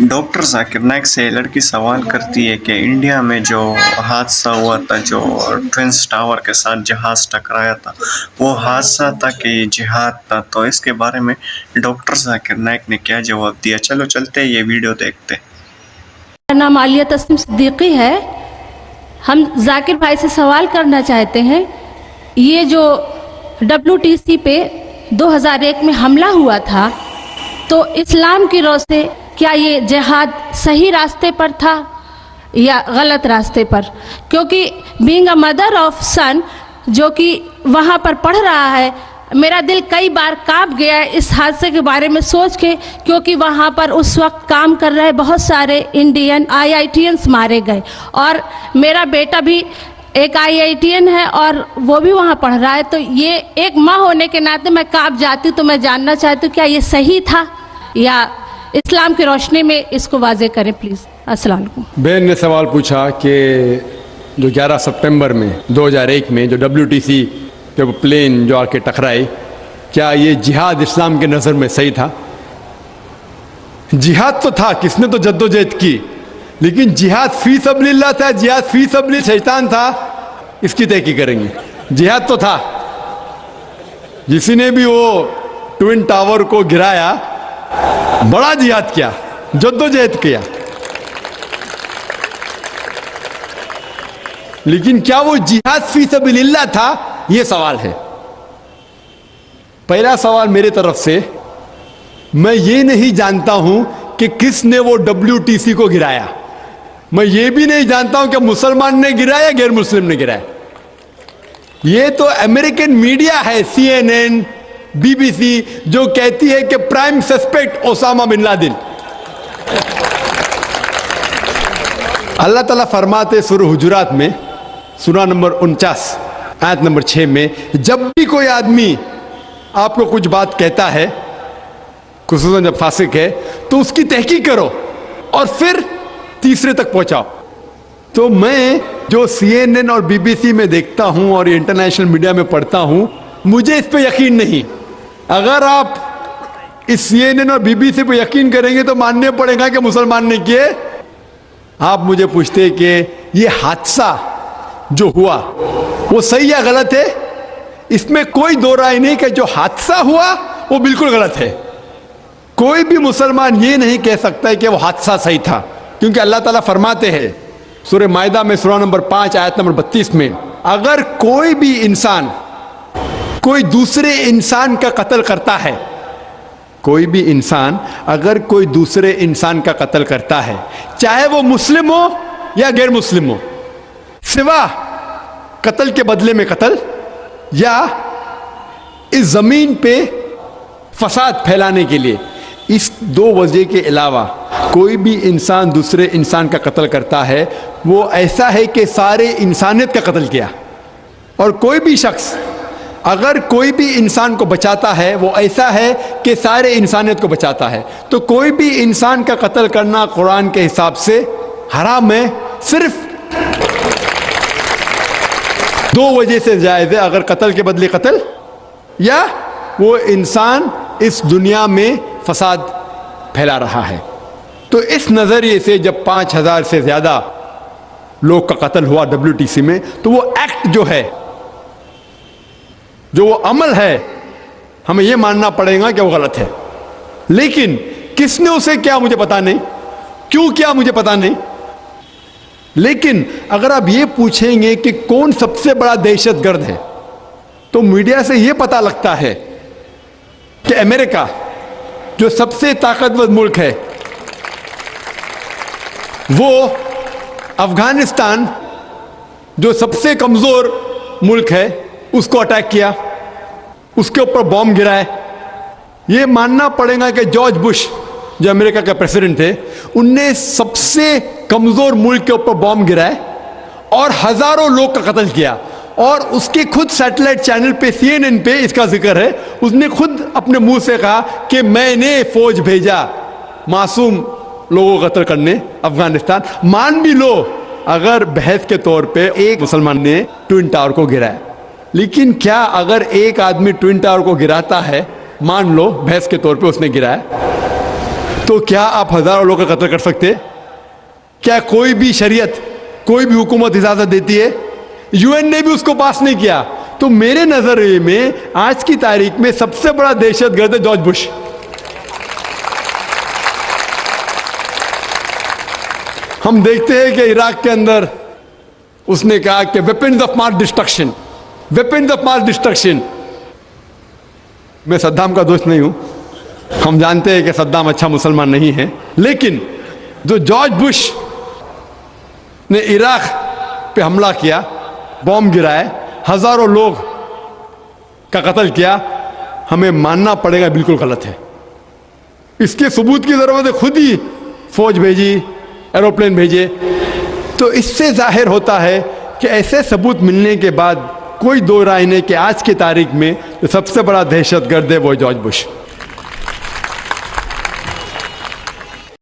Doctor Zakir Naik से लड़की सवाल करती है कि इंडिया में जो हादसा हुआ था, जो ट्विंस टावर के साथ जहाज टकराया था, वो हादसा था कि जिहाद था। तो इसके बारे में डॉक्टर जाकिर नाइक ने क्या जवाब दिया, चलो चलते हैं ये वीडियो देखते हैं। मेरा नाम आलिया तस्नीम सिद्दीकी है। हम जाकिर भाई से सवाल करना चाहते हैं, ये जो WTC पे 2001 में हमला हुआ था, तो इस्लाम की रोश से क्या ये जिहाद सही रास्ते पर था या गलत रास्ते पर? क्योंकि बीइंग अ मदर ऑफ सन जो कि वहाँ पर पढ़ रहा है, मेरा दिल कई बार कांप गया है इस हादसे के बारे में सोच के, क्योंकि वहाँ पर उस वक्त काम कर रहे बहुत सारे इंडियन IITians मारे गए और मेरा बेटा भी एक IITian है और वो भी वहाँ पढ़ रहा है। तो ये एक माँ होने के नाते मैं कांप जाती हूँ। तो मैं जानना चाहती हूँ क्या ये सही था या इस्लाम की रोशनी में इसको वाजे करें प्लीज़। अस्सलाम वालेकुम। बहन ने सवाल पूछा कि जो 11 सितंबर में 2001 में जो WTC के वो प्लेन जो आके टकराए, क्या ये जिहाद इस्लाम के नज़र में सही था? जिहाद तो था, किसने तो जद्दोजहद की, लेकिन जिहाद फी सबलिल्लाह था, जिहाद फी सबलिल शैतान था, इसकी तहकीक करेंगे। जिहाद तो था, जिसी ने भी वो ट्विन टावर को गिराया बड़ा जिहाद किया, जद्दोजहद किया, लेकिन क्या वो जिहाद फी सबलिल्लाह था, ये सवाल है। पहला सवाल मेरे तरफ से, मैं ये नहीं जानता हूं कि किसने वो WTC को गिराया। मैं ये भी नहीं जानता हूं कि मुसलमान ने गिराया या गैर मुस्लिम ने गिराया। ये तो अमेरिकन मीडिया है, CNN, BBC, जो कहती है कि prime suspect Osama bin Laden. अल्लाह ताला फरमाते सूरह हुजुरात में, सूरा नंबर 49 आयत नंबर 6 में, जब भी कोई आदमी आपको कुछ बात कहता है, खुसूसन जब फासिक है, तो उसकी तहकीक करो और फिर तीसरे तक पहुंचाओ। तो मैं जो CNN और BBC में देखता हूं और इंटरनेशनल मीडिया में पढ़ता हूं, मुझे इस पे यकीन नहीं। अगर आप इस CNN और BBC पे यकीन करेंगे तो मानने पड़ेगा कि मुसलमान ने किए। आप मुझे पूछते कि ये हादसा जो हुआ वो सही या गलत है, इसमें कोई दो राय नहीं कि जो हादसा हुआ वो बिल्कुल गलत है। कोई भी मुसलमान ये नहीं कह सकता है कि वो हादसा सही था, क्योंकि अल्लाह ताला फरमाते हैं सूरह माइदा में सूरा नंबर 5 आयत नंबर 32 में, अगर कोई भी इंसान कोई दूसरे इंसान का कत्ल करता है, कोई भी इंसान अगर कोई दूसरे इंसान का कत्ल करता है, चाहे वो मुस्लिम हो या गैर मुस्लिम हो, सिवा कत्ल के बदले में कत्ल या इस जमीन पे फसाद फैलाने के लिए, इस दो वजह के अलावा कोई भी इंसान दूसरे इंसान का कत्ल करता है, वो ऐसा है कि सारे इंसानियत का कत्ल किया। और कोई भी शख्स अगर कोई भी इंसान को बचाता है, वो ऐसा है कि सारे इंसानियत को बचाता है। तो कोई भी इंसान का कत्ल करना कुरान के हिसाब से हराम है, सिर्फ दो वजह से जायज़ है, अगर कत्ल के बदले कत्ल या वो इंसान इस दुनिया में फसाद फैला रहा है। तो इस नज़रिए से जब 5000 से ज़्यादा लोग का कत्ल हुआ WTC में, तो वो एक्ट जो है, जो वो अमल है, हमें ये मानना पड़ेगा कि वो गलत है। लेकिन किसने उसे किया मुझे पता नहीं, क्यों किया मुझे पता नहीं। लेकिन अगर आप ये पूछेंगे कि कौन सबसे बड़ा दहशतगर्द है, तो मीडिया से ये पता लगता है कि अमेरिका जो सबसे ताकतवर मुल्क है, वो अफगानिस्तान जो सबसे कमजोर मुल्क है उसको अटैक किया, उसके ऊपर बॉम्ब गिराए। ये मानना पड़ेगा कि जॉर्ज बुश जो अमेरिका का प्रेसिडेंट थे, उनने सबसे कमजोर मुल्क के ऊपर बॉम्ब गिराए और हजारों लोग का कत्ल किया। और उसके खुद सैटेलाइट चैनल पे CNN पे इसका जिक्र है, उसने खुद अपने मुंह से कहा कि मैंने फौज भेजा मासूम लोगों को कत्ल करने अफगानिस्तान। मान भी लो अगर बहस के तौर पे एक मुसलमान ने ट्विन टावर को गिराया, लेकिन क्या अगर एक आदमी ट्विन टावर को गिराता है, मान लो बहस के तौर पे उसने गिराया, تو کیا آپ ہزاروں لوگوں کا قتل کر سکتے؟ کیا کوئی بھی شریعت، کوئی بھی حکومت اجازت دیتی ہے؟ UN نے بھی اس کو پاس نہیں کیا. تو میرے نظریے میں آج کی تاریخ میں سب سے بڑا دہشت گرد ہے جارج بش. ہم دیکھتے ہیں کہ عراق کے اندر اس نے کہا کہ weapons of mass destruction, weapons of mass destruction. میں صدام کا دوست نہیں ہوں، ہم جانتے ہیں کہ صدام اچھا مسلمان نہیں ہے، لیکن جو جارج بش نے عراق پہ حملہ کیا، بم گرائے، ہزاروں لوگ کا قتل کیا، ہمیں ماننا پڑے گا بالکل غلط ہے. اس کے ثبوت کی ضرورت ہے، خود ہی فوج بھیجی، ایروپلین بھیجے. تو اس سے ظاہر ہوتا ہے کہ ایسے ثبوت ملنے کے بعد کوئی دو رائے نہیں کہ آج کی تاریخ میں جو سب سے بڑا دہشت گرد ہے وہ جارج بش.